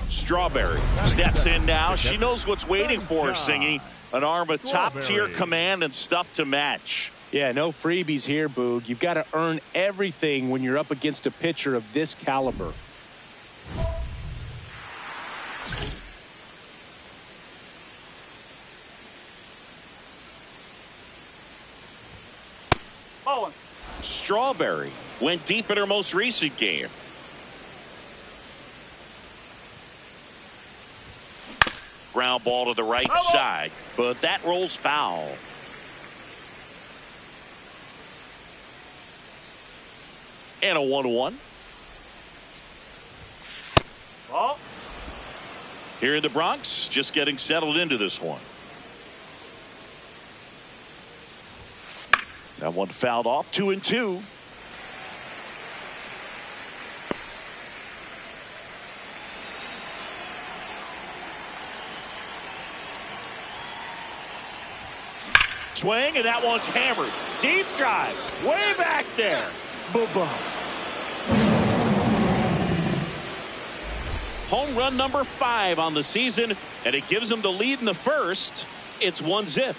Strawberry steps in now. She knows what's waiting for her, Singy. An arm with top-tier command and stuff to match. Yeah, no freebies here, Boog. You've got to earn everything when you're up against a pitcher of this caliber. Strawberry went deep in her most recent game. Ground ball to the right side, but that rolls foul. And a 1-1. Here in the Bronx, just getting settled into this one. That one fouled off. 2-2. Swing, and that one's hammered. Deep drive. Way back there. Boom. Home run number 5 on the season, and it gives them the lead in the first. It's 1-0.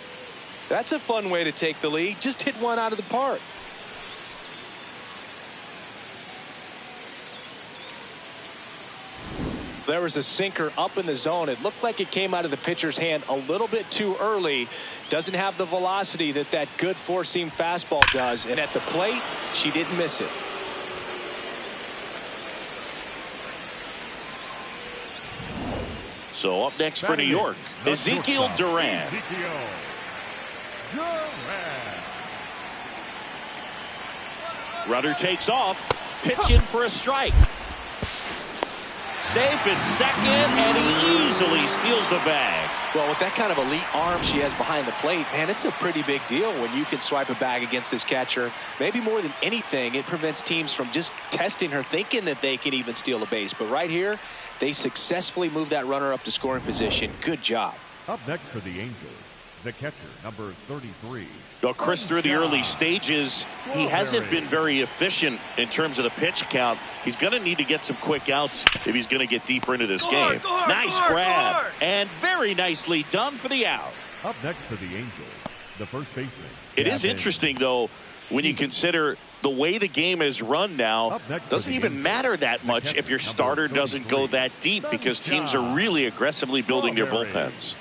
That's a fun way to take the lead. Just hit one out of the park. There was a sinker up in the zone. It looked like it came out of the pitcher's hand a little bit too early. Doesn't have the velocity that good four-seam fastball does. And at the plate, she didn't miss it. So up next for New York, Ezekiel Duran. Rudder takes off. Pitch in for a strike. Safe in second, and he easily steals the bag. Well, with that kind of elite arm she has behind the plate, man, it's a pretty big deal when you can swipe a bag against this catcher. Maybe more than anything, it prevents teams from just testing her, thinking that they can even steal a base. But right here, they successfully move that runner up to scoring position. Good job. Up next for the Angels, the catcher, number 33. Well, Chris, through the early stages, he hasn't been very efficient in terms of the pitch count. He's going to need to get some quick outs if he's going to get deeper into this game. Nice grab, and very nicely done for the out. Up next for the Angels, the first baseman. It is interesting, though, when you consider the way the game is run now. Doesn't even matter that much if your starter doesn't go that deep, because teams are really aggressively building their bullpens.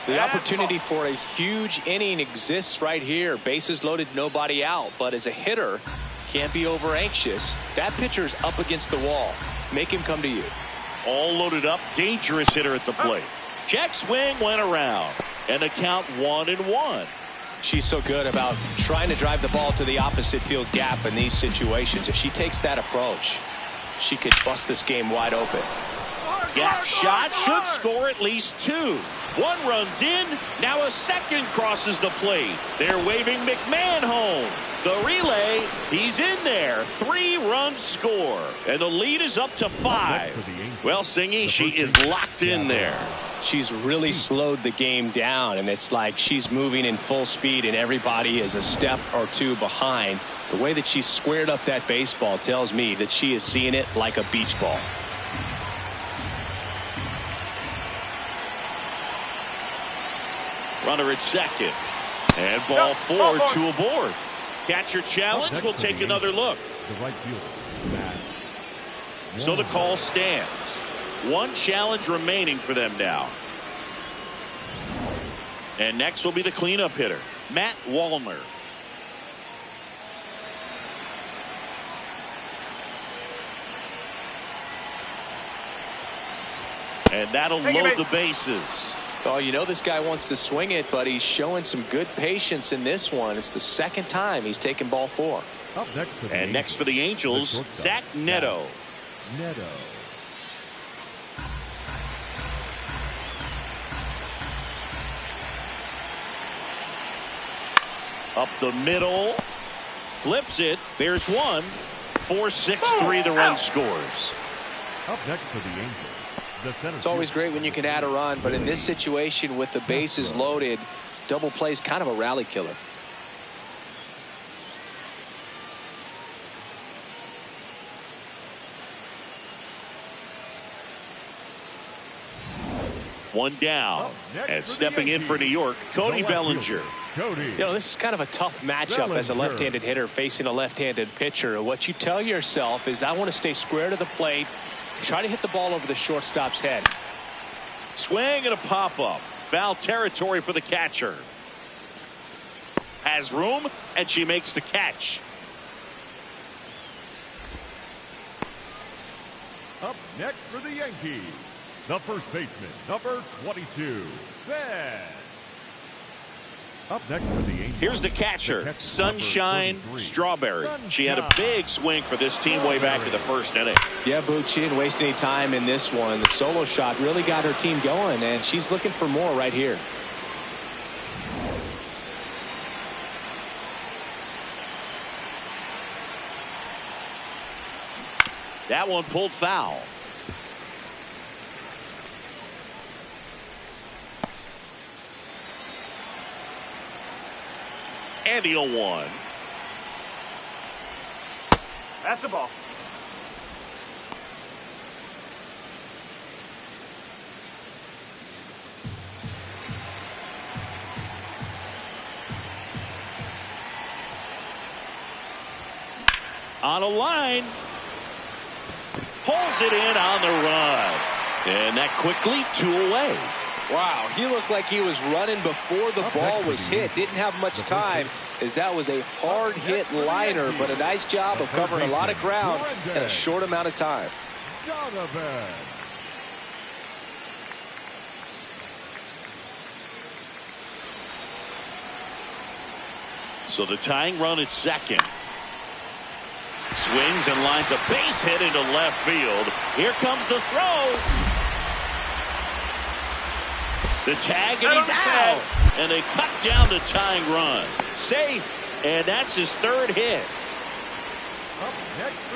The opportunity for a huge inning exists right here. Bases loaded, nobody out. But as a hitter, can't be over anxious. That pitcher's up against the wall. Make him come to you. All loaded up, dangerous hitter at the plate. Check swing went around, and the count 1-1. She's so good about trying to drive the ball to the opposite field gap in these situations. If she takes that approach, she could bust this game wide open. Gap shot should score at least 2. One runs in. Now a second crosses the plate. They're waving McMahon home. The relay, he's in there. 3-run score. And the lead is up to 5. Well, Singy, she is locked in there. She's really slowed the game down, and it's like she's moving in full speed, and everybody is a step or two behind. The way that she's squared up that baseball tells me that she is seeing it like a beach ball. Runner at second. And ball 4, 2 aboard. Catcher challenge. We'll take another look. The right fielder. So the call stands. One challenge remaining for them now. And next will be the cleanup hitter, Matt Wallner. And that'll load the bases. Oh, you know this guy wants to swing it, but he's showing some good patience in this one. It's the second time he's taken ball 4. And next for the Angels, Zach Neto. Up the middle. Flips it. There's one. 4-6-3 the run scores. Up next for the Angels. It's always great when you can add a run, but in this situation with the bases loaded, double play is kind of a rally killer. One down. And stepping in for New York, Cody Bellinger. You know, this is kind of a tough matchup as a left-handed hitter facing a left-handed pitcher. What you tell yourself is, I want to stay square to the plate, try to hit the ball over the shortstop's head. Swing and a pop-up. Foul territory for the catcher. Has room, and she makes the catch. Up next for the Yankees, the first baseman, number 22, Ben. Up next for the Angels. Here's the catcher, Sunshine Strawberry. She had a big swing for this team way back in the first inning. Yeah, Boog, she didn't waste any time in this one. The solo shot really got her team going, and she's looking for more right here. That one pulled foul. And the 0-1. That's the ball. On a line. Pulls it in on the run. And that quickly 2 away. Wow, he looked like he was running before the ball was hit. Didn't have much time, as that was a hard hit liner, but a nice job of covering a lot of ground in a short amount of time. So the tying run at second. Swings and lines a base hit into left field. Here comes the throw. The tag, and he's out. And they cut down the tying run. Safe, and that's his third hit.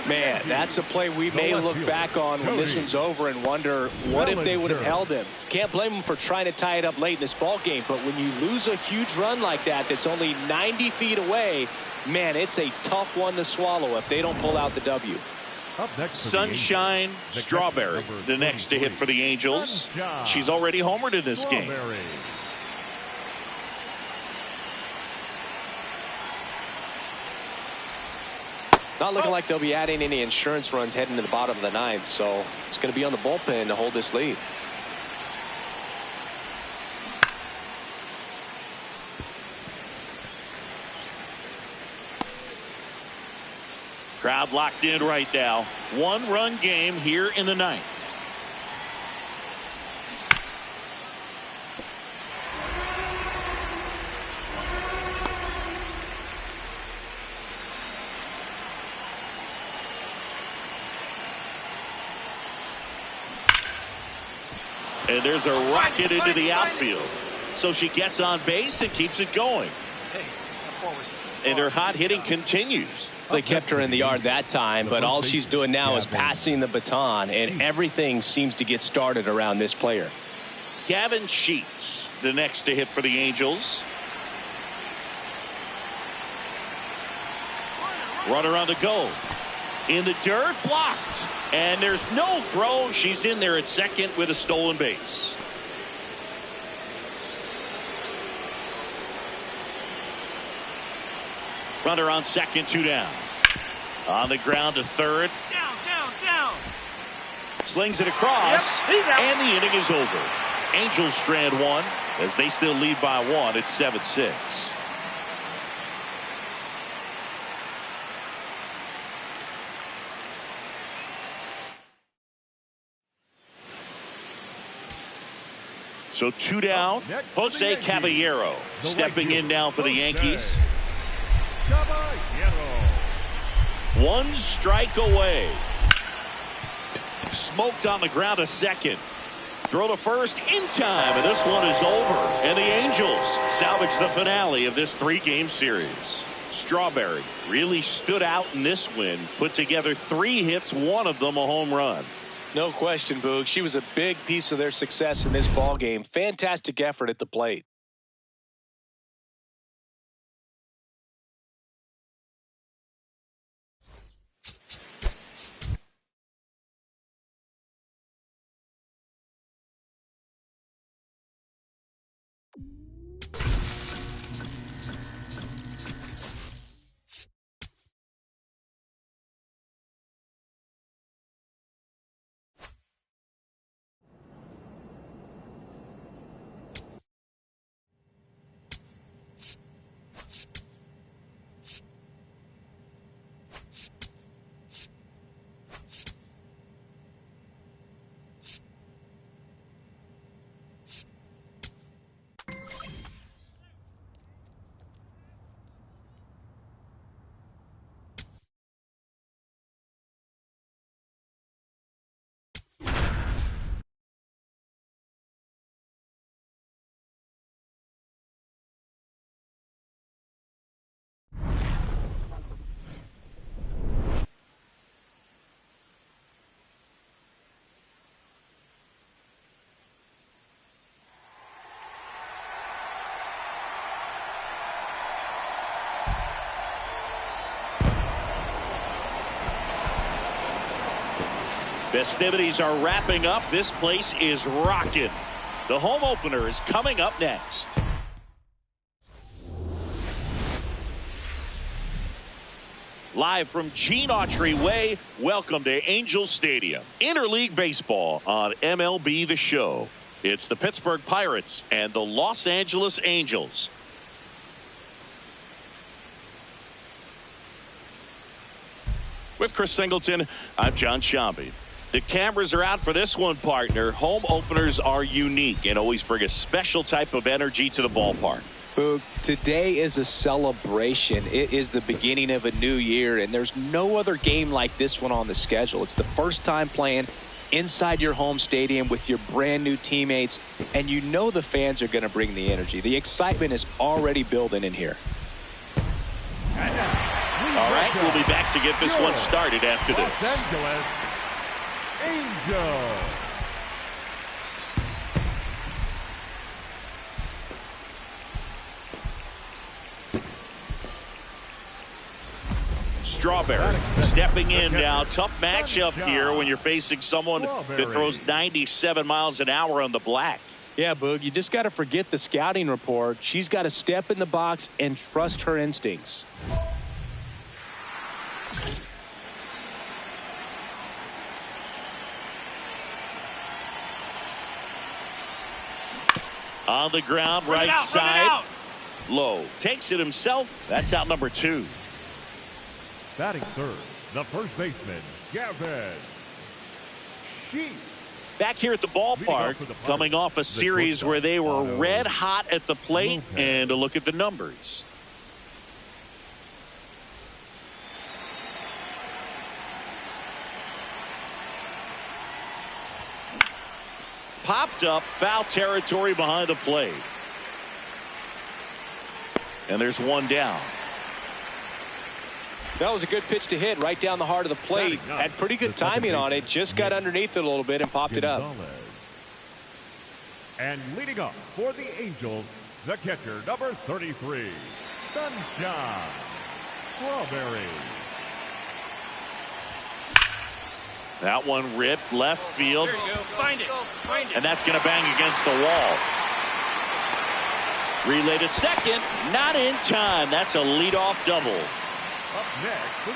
Man, that's a play we may look back on when this one's over and wonder, what if they would have held him? Can't blame him for trying to tie it up late in this ball game, but when you lose a huge run like that that's only 90 feet away, man, it's a tough one to swallow if they don't pull out the W. Sunshine Strawberry, the next to hit for the Angels. She's already homered in this game. Not looking like they'll be adding any insurance runs heading to the bottom of the ninth, so it's going to be on the bullpen to hold this lead. Crowd locked in right now. 1-run game here in the ninth. And there's a rocket into the outfield. So she gets on base and keeps it going. And her hot hitting continues. They kept her in the yard that time, but all she's doing now is passing the baton, and everything seems to get started around this player. Gavin Sheets, the next to hit for the Angels. Runner on the go. In the dirt, blocked. And there's no throw. She's in there at second with a stolen base. Runner on second, 2 down. On the ground to third. Down. Slings it across. And the inning is over. Angels strand 1 as they still lead by 1 at 7-6. So 2 down. Jose Caballero stepping in now for the Yankees. 1 strike away. Smoked on the ground a second. Throw to first in time, and this one is over. And the Angels salvage the finale of this 3-game series. Strawberry really stood out in this win. Put together 3 hits, 1 of them a home run. No question, Boog. She was a big piece of their success in this ball game. Fantastic effort at the plate. Festivities are wrapping up. This place is rocking. The home opener is coming up next. Live from Gene Autry Way, welcome to Angels Stadium. Interleague baseball on MLB The Show. It's the Pittsburgh Pirates and the Los Angeles Angels. With Chris Singleton, I'm John Shambi. The cameras are out for this one, partner. Home openers are unique and always bring a special type of energy to the ballpark. Boog, today is a celebration. It is the beginning of a new year, and there's no other game like this one on the schedule. It's the first time playing inside your home stadium with your brand new teammates, and you know the fans are going to bring the energy. The excitement is already building in here. All right, we'll be back to get this one started after this. Los Angeles Angels. Strawberry stepping in now. Tough matchup here when you're facing someone that throws 97 miles an hour on the black. Yeah, Boog, you just got to forget the scouting report. She's got to step in the box and trust her instincts. On the ground, right side. Low. Takes it himself. That's out number 2. Batting third, the first baseman, Gavin Sheep. Back here at the ballpark, coming off a series where they were red hot at the plate, and a look at the numbers. Popped up, foul territory behind the plate. And there's one down. That was a good pitch to hit right down the heart of the plate. Had pretty good timing on it. Just got underneath it a little bit and popped it up. And leading up for the Angels, the catcher, number 33, Sunshine Strawberry. That one ripped left field. There you go. Find it. Find it. And that's going to bang against the wall. Relay to second. Not in time. That's a leadoff double.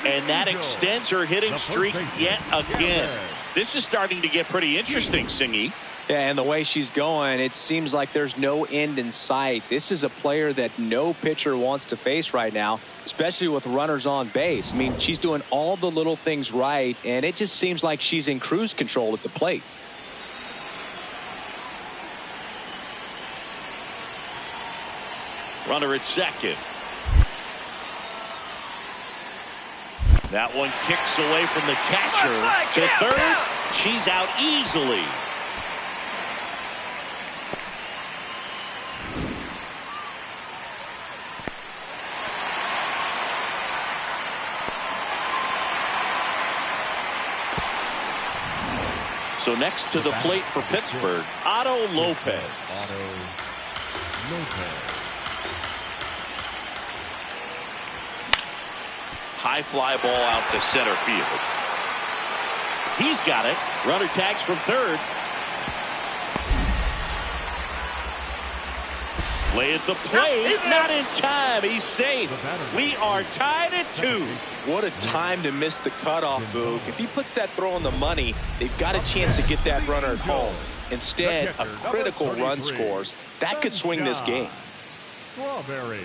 And that extends her hitting streak yet again. This is starting to get pretty interesting, Singy. Yeah, and the way she's going, it seems like there's no end in sight. This is a player that no pitcher wants to face right now, especially with runners on base. I mean, she's doing all the little things right, and it just seems like she's in cruise control at the plate. Runner at second. That one kicks away from the catcher to third. She's out easily. So next to the plate for Pittsburgh, Otto Lopez. High fly ball out to center field. He's got it. Runner tags from third. Play at the plate. Not in time. He's safe. We are tied at 2. What a time to miss the cutoff, Boog. If he puts that throw on the money, they've got a chance to get that runner at home. Instead, a critical run scores. That could swing this game. Strawberry.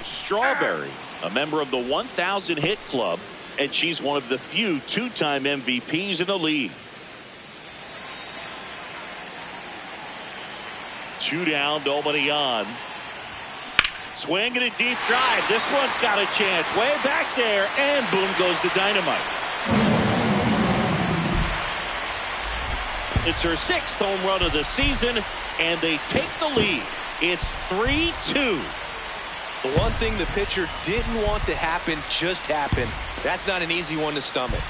Strawberry, a member of the 1,000 hit club, and she's one of the few two-time MVPs in the league. 2 down, nobody on. Swing and a deep drive. This one's got a chance. Way back there, and boom goes the dynamite. It's her 6th home run of the season, and they take the lead. It's 3-2. The one thing the pitcher didn't want to happen just happened. That's not an easy one to stomach.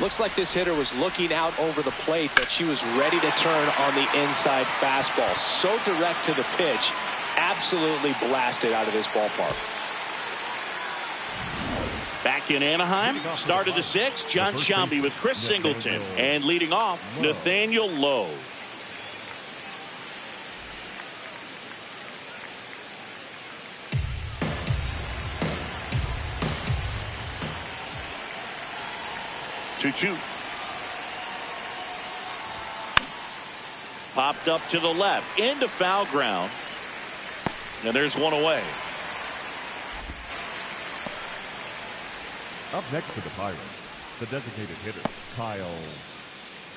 Looks like this hitter was looking out over the plate, but she was ready to turn on the inside fastball. So direct to the pitch, absolutely blasted out of this ballpark. Back in Anaheim, start of the sixth, John Sciambi with Chris Singleton. And leading off, Nathaniel Lowe. Two. Popped up to the left, into foul ground. And there's one away. Up next for the Pirates, the designated hitter, Kyle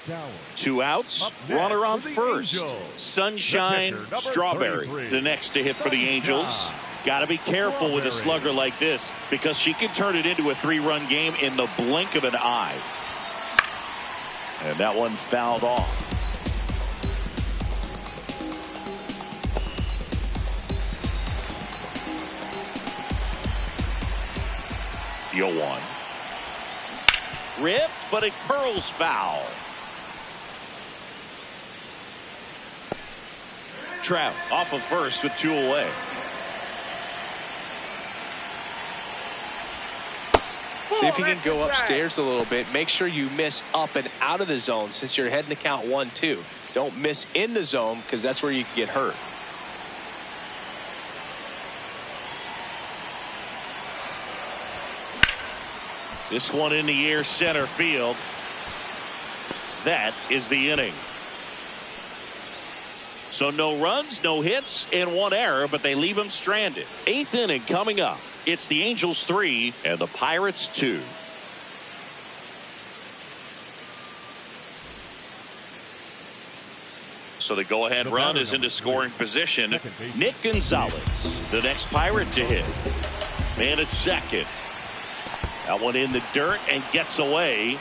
Stowers. 2 outs, runner on first. Angels. Sunshine Strawberry, the next to hit for the Angels. Got to be careful with a slugger like this because she can turn it into a 3-run game in the blink of an eye. And that one fouled off. The 0-1. Ripped, but it curls foul. Trout off of first with 2 away. See if you can go upstairs a little bit. Make sure you miss up and out of the zone since you're heading to count 1-2. Don't miss in the zone because that's where you can get hurt. This one in the air center field. That is the inning. So no runs, no hits, and 1 error, but they leave him stranded. 8th inning coming up. It's the Angels 3 and the Pirates 2. So the go-ahead run is into scoring position. Nick Gonzalez, the next Pirate to hit. Man at second. That one in the dirt and gets away.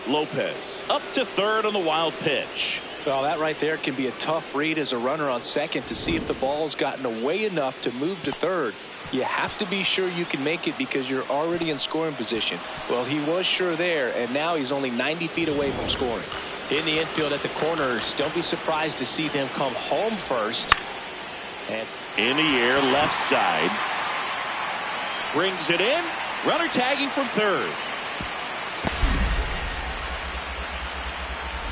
Lopez up to third on the wild pitch. Well, that right there can be a tough read as a runner on second to see if the ball's gotten away enough to move to third. You have to be sure you can make it because you're already in scoring position. Well, he was sure there, and now he's only 90 feet away from scoring. In the infield at the corners, don't be surprised to see them come home first. And in the air, left side. Brings it in. Runner tagging from third.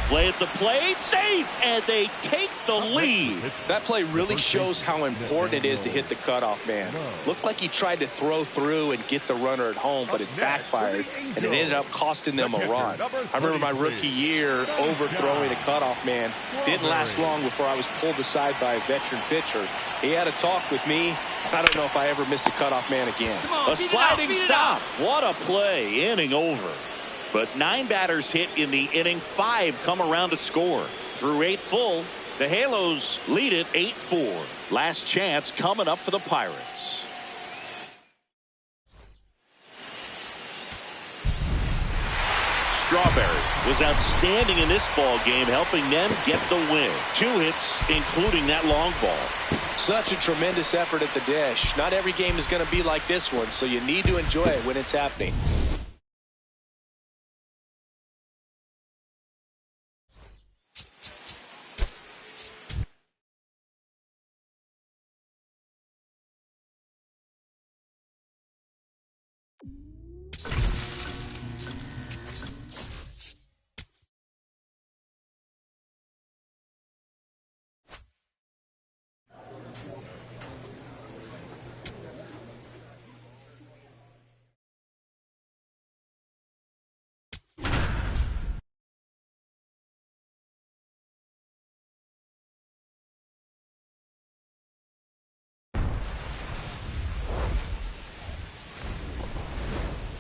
Play at the plate, safe, and they take the lead. That play really shows how important it is to hit the cutoff man. Looked like he tried to throw through and get the runner at home, but it backfired, and it ended up costing them a run. I remember my rookie year overthrowing a cutoff man. Didn't last long before I was pulled aside by a veteran pitcher. He had a talk with me. I don't know if I ever missed a cutoff man again. A sliding stop. What a play. Inning over. But 9 batters hit in the inning. 5 come around to score. Through 8 full, the Halos lead it 8-4. Last chance coming up for the Pirates. Strawberry was outstanding in this ball game, helping them get the win. 2 hits, including that long ball. Such a tremendous effort at the dish. Not every game is going to be like this one, so you need to enjoy it when it's happening.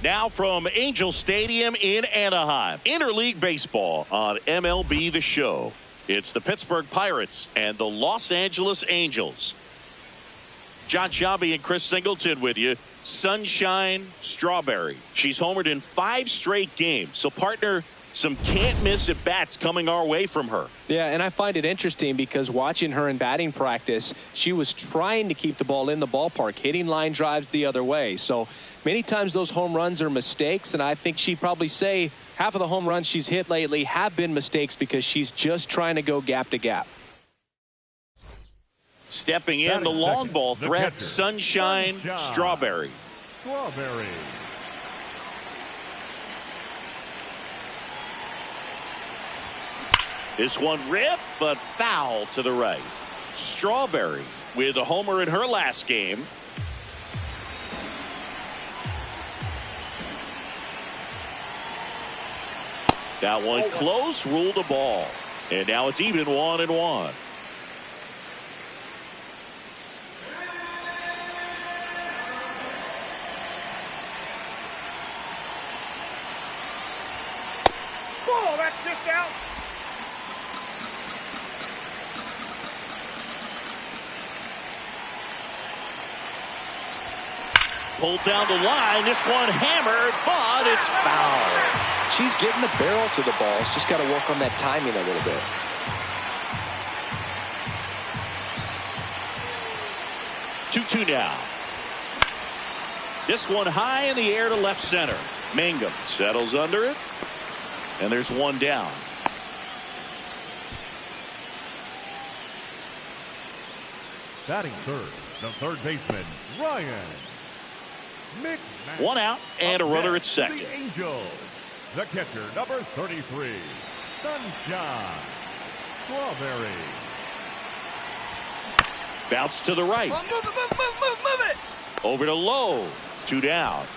Now from Angel Stadium in Anaheim, interleague baseball on MLB The Show. It's the Pittsburgh Pirates and the Los Angeles Angels. John Sciambi and Chris Singleton with you. Sunshine Strawberry. She's homered in 5 straight games. So, partner, Some can't-miss at-bats coming our way from her. Yeah, and I find it interesting because watching her in batting practice, she was trying to keep the ball in the ballpark, hitting line drives the other way. So many times those home runs are mistakes, and I think she'd probably say half of the home runs she's hit lately have been mistakes because she's just trying to go gap to gap. Stepping in, the long ball threat, Sunshine Strawberry. Strawberry. This one ripped, but foul to the right. Strawberry with a homer in her last game. That one close, ruled a ball. And now it's even 1-1. Oh, that's just out. Pulled down the line. This one hammered, but it's foul. She's getting the barrel to the ball. She's just got to work on that timing a little bit. Two now. This one high in the air to left center. Mangum settles under it. And there's one down. Batting third, the third baseman, Ryan McMahon. One out and a runner at second. The Angels. The catcher, number 33, Sunshine Strawberry. Bounce to the right. Move it. Over to Lowe. Two down.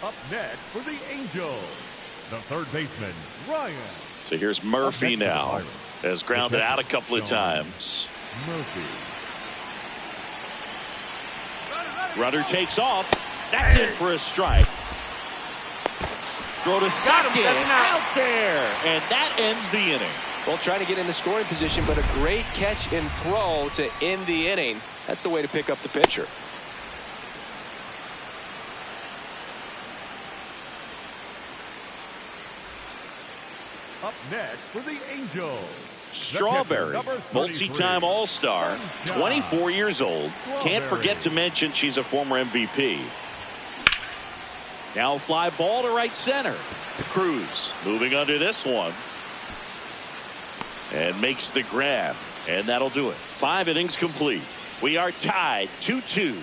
Up next for the Angels, the third baseman, Ryan. So here's Murphy now. Has grounded out a couple of times. Murphy. Runner takes off. That's in for a strike. Throw to second. Out there. And that ends the inning. Well, trying to get in the scoring position, but a great catch and throw to end the inning. That's the way to pick up the pitcher. Up next for the Angels, Strawberry, multi-time All-Star, 24 years old. Can't forget to mention she's a former MVP. Now fly ball to right center. Cruz moving under this one. And makes the grab. And that'll do it. 5 innings complete. We are tied 2-2.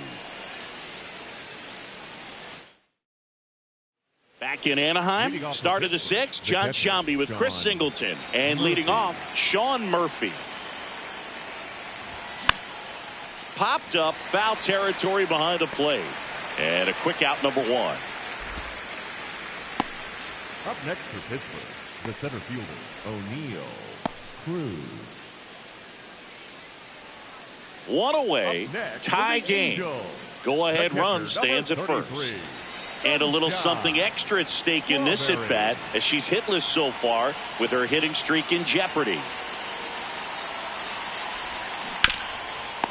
Back in Anaheim, start of the 6th, John Shambi with Chris Singleton. And leading off, Sean Murphy. Popped up, foul territory behind the plate. And a quick out, number 1. Up next for Pittsburgh, the center fielder, O'Neill Cruz. One away, tie game. Go-ahead run stands at first. And a little something extra at stake in this at-bat as she's hitless so far with her hitting streak in jeopardy.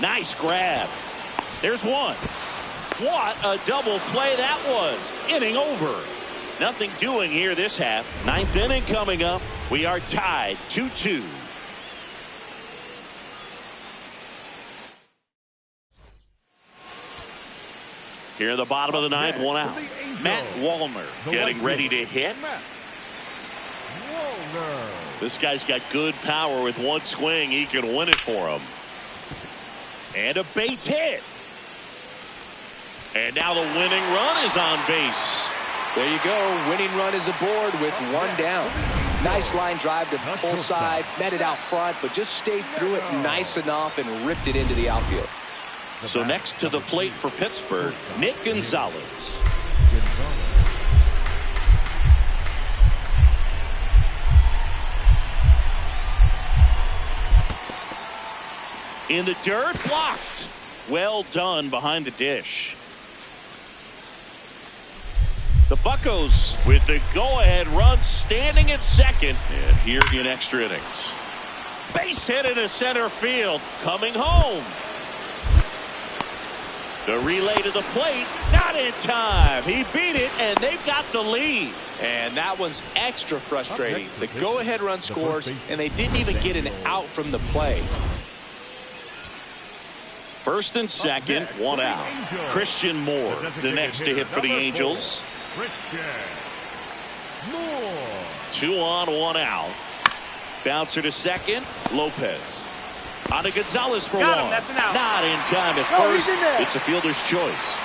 Nice grab. There's one. What a double play that was. Inning over. Nothing doing here this half. 9th inning coming up. We are tied 2-2. Here in the bottom of the 9th, one out. Matt Wallner getting ready to hit. This guy's got good power. With one swing, he can win it for him. And a base hit. And now the winning run is on base. There you go. Winning run is aboard with one down. Nice line drive to full side. Met it out front, but just stayed through it nice enough and ripped it into the outfield. So next to the plate for Pittsburgh, Nick Gonzalez. In the dirt, blocked. Well done behind the dish. The Buccos with the go-ahead run standing at second. And here in extra innings. Base hit into center field. Coming home. The relay to the plate, not in time. He beat it, and they've got the lead. And that one's extra frustrating. The go-ahead run scores, and they didn't even get an out from the play. First and second, one out. Christian Moore, the next to hit for the Angels. 2 on, 1 out. Bouncer to second, Lopez. On to Gonzalez for one. Not in time at first. It's a fielder's choice.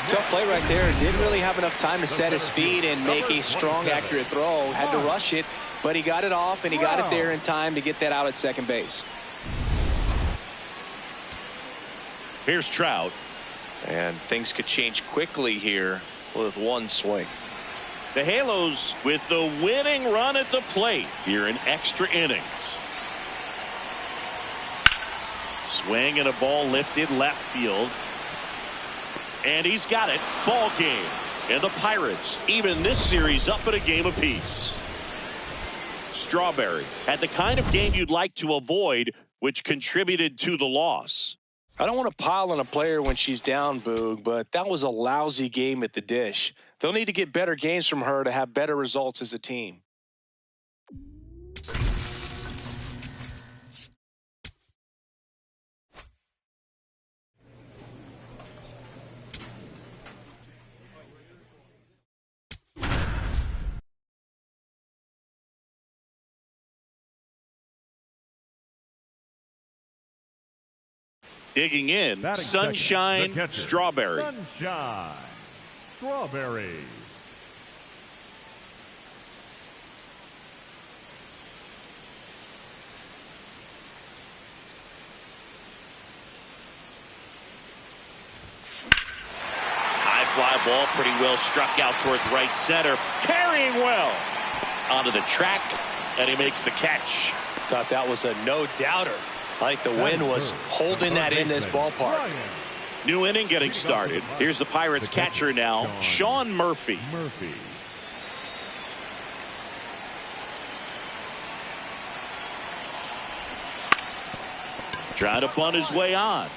Tough play right there. Didn't really have enough time to set his feet and make a strong, accurate throw. Had to rush it, but he got it off, and he got it there in time to get that out at second base. Here's Trout. And things could change quickly here with one swing. The Halos with the winning run at the plate here in extra innings. Swing and a ball lifted left field. And he's got it. Ball game. And the Pirates even this series up at a game apiece. Strawberry had the kind of game you'd like to avoid, which contributed to the loss. I don't want to pile on a player when she's down, Boog, but that was a lousy game at the dish. They'll need to get better games from her to have better results as a team. Digging in, Sunshine Strawberry. Sunshine Strawberry. High fly ball, pretty well struck out towards right center. Carrying well onto the track, and he makes the catch. Thought that was a no-doubter. I think the wind was holding that in this ballpark. New inning getting started. Here's the Pirates catcher now, Sean Murphy. Trying to bunt his way on.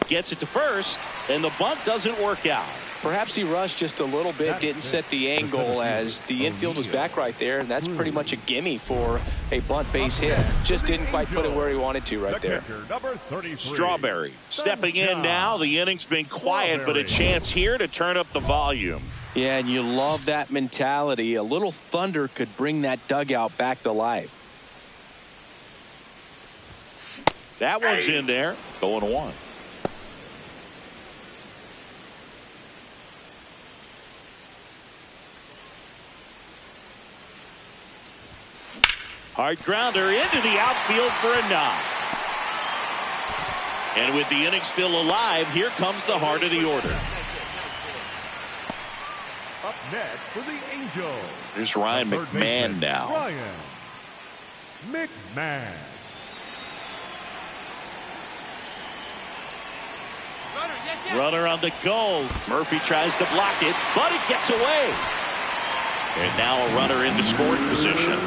Gets it to first, and the bunt doesn't work out. Perhaps he rushed just a little bit, didn't set the angle as the infield was back right there, and that's pretty much a gimme for a bunt base hit. Just didn't quite put it where he wanted to right there. Strawberry stepping in now. The inning's been quiet, but a chance here to turn up the volume. Yeah, and you love that mentality. A little thunder could bring that dugout back to life. That one's in there, going 1. Hard grounder into the outfield for a knock. And with the inning still alive, here comes the heart of the order. Up next for the Angels. Here's Ryan McMahon now. Ryan McMahon. Runner on the go. Murphy tries to block it, but it gets away. And now a runner into scoring position.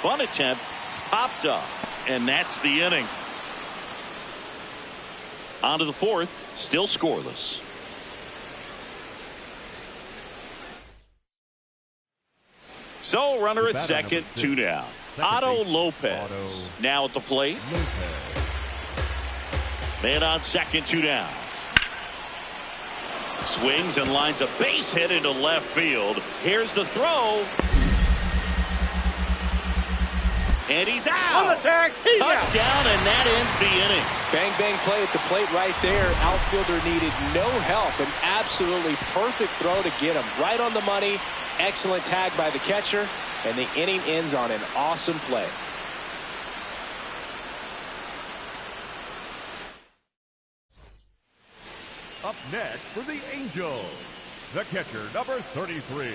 Bunt attempt popped up, and that's the inning. On to the 4th, still scoreless. So runner at second, 2 down. Otto Lopez now at the plate. Man on second, 2 down. Swings and lines a base hit into left field. Here's the throw. And he's out. On attack, he's out. Down, and that ends the inning. Bang, bang play at the plate right there. Outfielder needed no help. An absolutely perfect throw to get him right on the money. Excellent tag by the catcher, and the inning ends on an awesome play. Up next for the Angels, the catcher, number 33,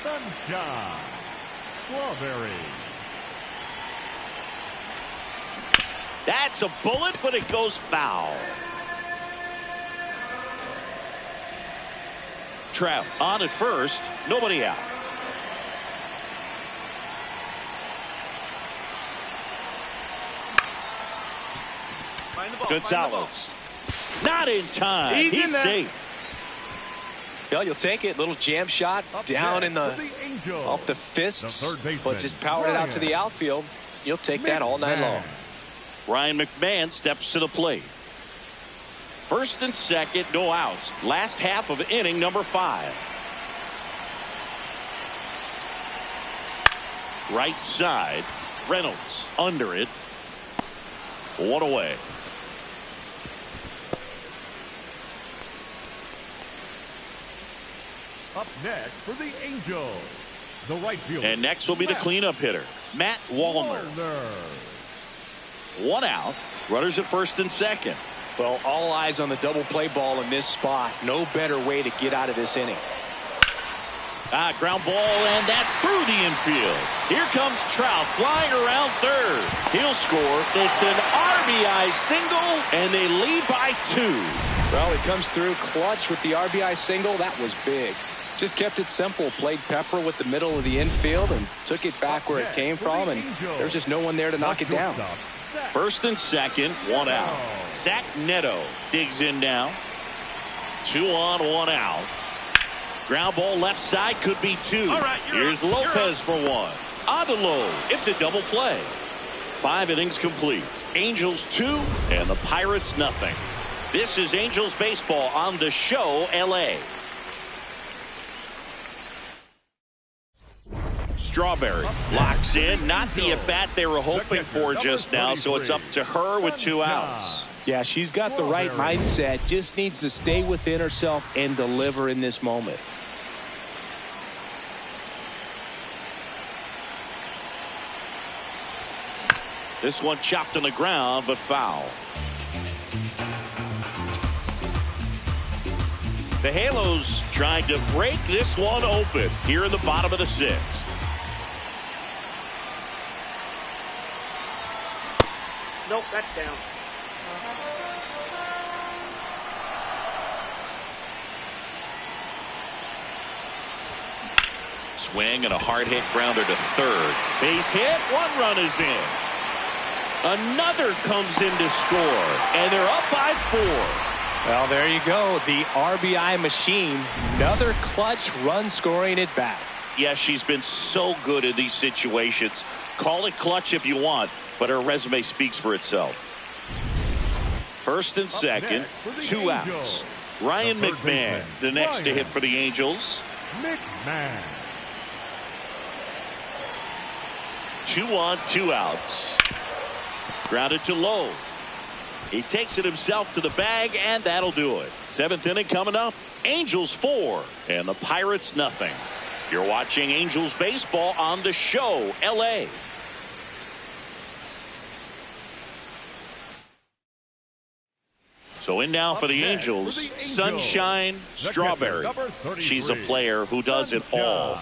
Sunshine Strawberry. That's a bullet, but it goes foul. Trout on at first, nobody out. Gonzalez. Not in time. He's safe. Well, you'll take it. Little jam shot down in the off the fists, but just powered it out to the outfield. You'll take that all night long. Ryan McMahon steps to the plate. First and second, no outs. Last half of inning number 5. Right side, Reynolds under it. 1 away. Up next for the Angels, the right fielder. And next will be the cleanup hitter, Matt Wallner. 1 out. Runners at first and second. Well, all eyes on the double play ball in this spot. No better way to get out of this inning. Ground ball, and that's through the infield. Here comes Trout flying around third. He'll score. It's an RBI single, and they lead by 2. Well, he comes through clutch with the RBI single. That was big. Just kept it simple. Played pepper with the middle of the infield and took it back where it came from, and there's just no one there to knock it down. First and second, 1 out. Zach Neto digs in now. 2 on, 1 out. Ground ball left side, could be 2. Here's Lopez for 1. On to Lowe. It's a double play. 5 innings complete. Angels 2 and the Pirates nothing. This is Angels baseball on the show, LA. Strawberry locks in. Not the at-bat they were hoping for just now, so it's up to her with 2 outs. Yeah, she's got the right mindset. Just needs to stay within herself and deliver in this moment. This one chopped on the ground, but foul. The Halos trying to break this one open here in the bottom of the 6th. Nope, that's down. Swing and a hard hit grounder to third. Base hit. 1 run is in. Another comes in to score, and they're up by 4. Well, there you go. The RBI machine. Another clutch run scoring at bat. Yeah, she's been so good in these situations. Call it clutch if you want, but her resume speaks for itself. First and second, 2 outs. Ryan McMahon, the next to hit for the Angels. McMahon. 2 on, 2 outs. Grounded to Lowe. He takes it himself to the bag, and that'll do it. 7th inning coming up. Angels 4 and the Pirates nothing. You're watching Angels baseball on the show, LA. So in now for the Angels, Sunshine Strawberry. She's a player who does it all.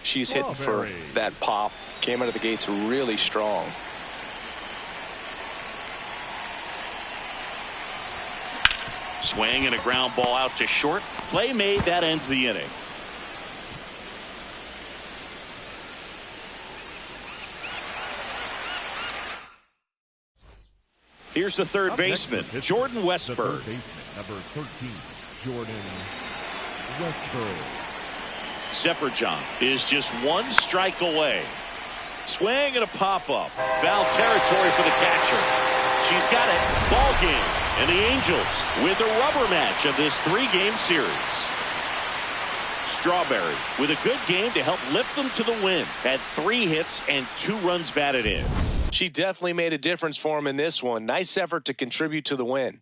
She's hitting for that pop. Came out of the gates really strong. Swing and a ground ball out to short. Play made. That ends the inning. Here's the third baseman, Jordan Westburg. Number 13, Jordan Westburg. Sefferjohn is just 1 strike away. Swing and a pop-up. Foul territory for the catcher. She's got it. Ball game. And the Angels with the rubber match of this 3-game series. Strawberry with a good game to help lift them to the win. Had 3 hits and 2 runs batted in. She definitely made a difference for him in this one. Nice effort to contribute to the win.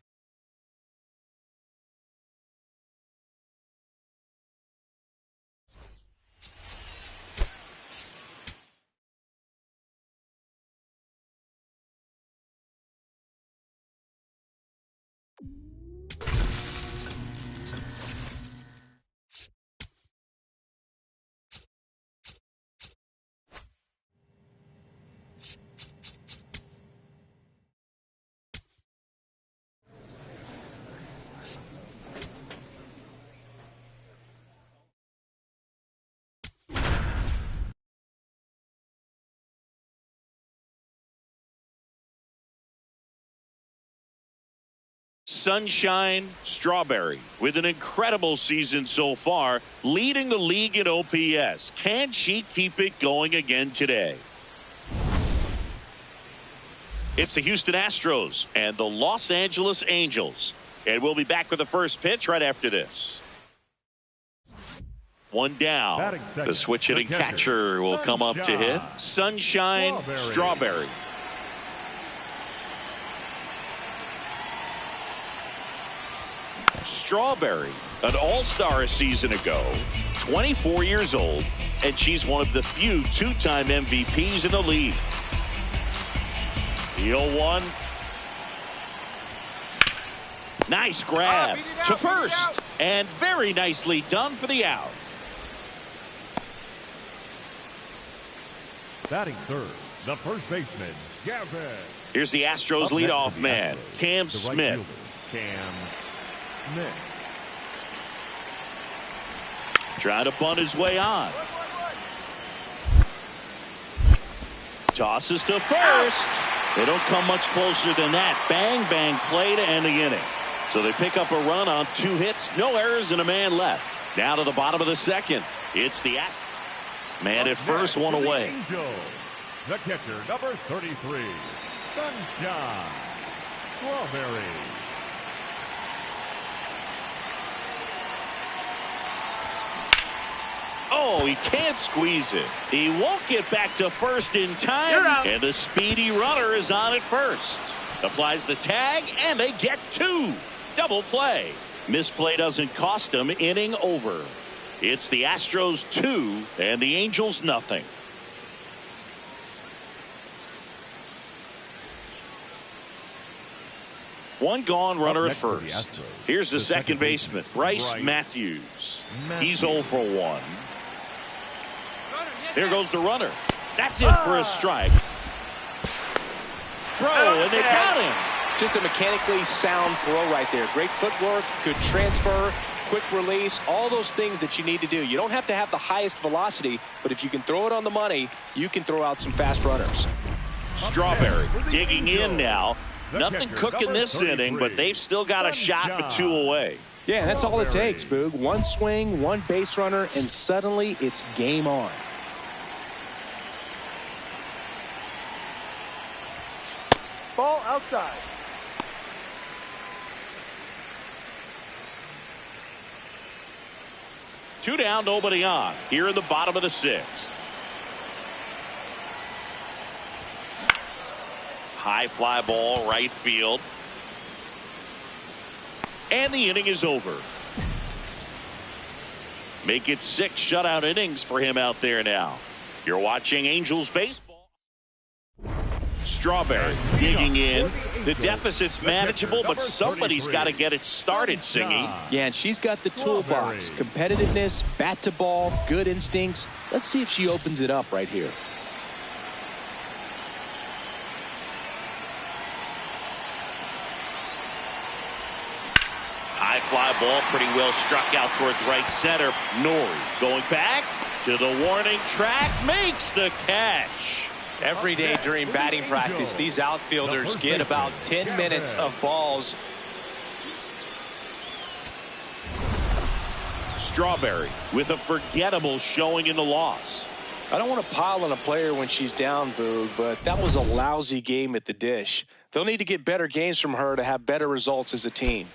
Sunshine Strawberry, with an incredible season so far, leading the league in OPS. Can she keep it going again today? It's the Houston Astros and the Los Angeles Angels. And we'll be back with the first pitch right after this. One down. The switch hitting catcher will come up to hit. Sunshine Strawberry. Strawberry, an all-star a season ago, 24 years old, and she's one of the few two-time MVPs in the league. The 0-1. Nice grab to first, and very nicely done for the out. Batting third, the first baseman, Gavin. Here's the Astros leadoff man, Cam Smith. Cam Smith. Trying to bunt his way on. Tosses to first. They don't come much closer than that. Bang, bang play to end the inning. So they pick up a run on 2 hits, no errors, and a man left. Now to the bottom of the second. It's the man at first, one away. The catcher, number 33, Sunshine Strawberry. Oh, he can't squeeze it. He won't get back to first in time. And the speedy runner is on at first. Applies the tag, and they get 2. Double play. Misplay doesn't cost them. Inning over. It's the Astros 2 and the Angels nothing. One gone, runner at first. Here's the second baseman, Bryce Matthews. He's 0 for 1. Here goes the runner. That's in for a strike. Throw, and they got him. Just a mechanically sound throw right there. Great footwork, good transfer, quick release, all those things that you need to do. You don't have to have the highest velocity, but if you can throw it on the money, you can throw out some fast runners. Strawberry digging in now. Nothing cooking this inning, but they've still got a shot with 2 away. Yeah, that's all it takes, Boog. One swing, one base runner, and suddenly it's game on. Ball outside. Two down, nobody on. Here in the bottom of the 6th. High fly ball, right field. And the inning is over. Make it 6 shutout innings for him out there now. You're watching Angels baseball. Strawberry digging in. The deficit's manageable, but somebody's got to get it started, Singy. Yeah, and she's got the toolbox. Competitiveness, bat to ball, good instincts. Let's see if she opens it up right here. High fly ball, pretty well struck out towards right center. Nori going back to the warning track, makes the catch. Every day during batting practice, these outfielders get about 10 minutes of balls. Strawberry with a forgettable showing in the loss. I don't want to pile on a player when she's down, Boog, but that was a lousy game at the dish. They'll need to get better games from her to have better results as a team.